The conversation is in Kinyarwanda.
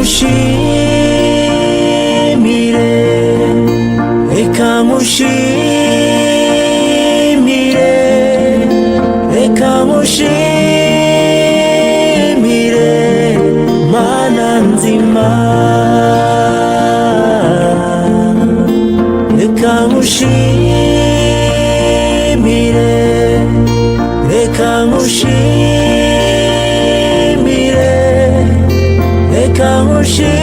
nkushimire, reka nkushimire, reka nkushimire, Mana nzima. Reka nkushimire, reka nkushimire, reka nkushimire.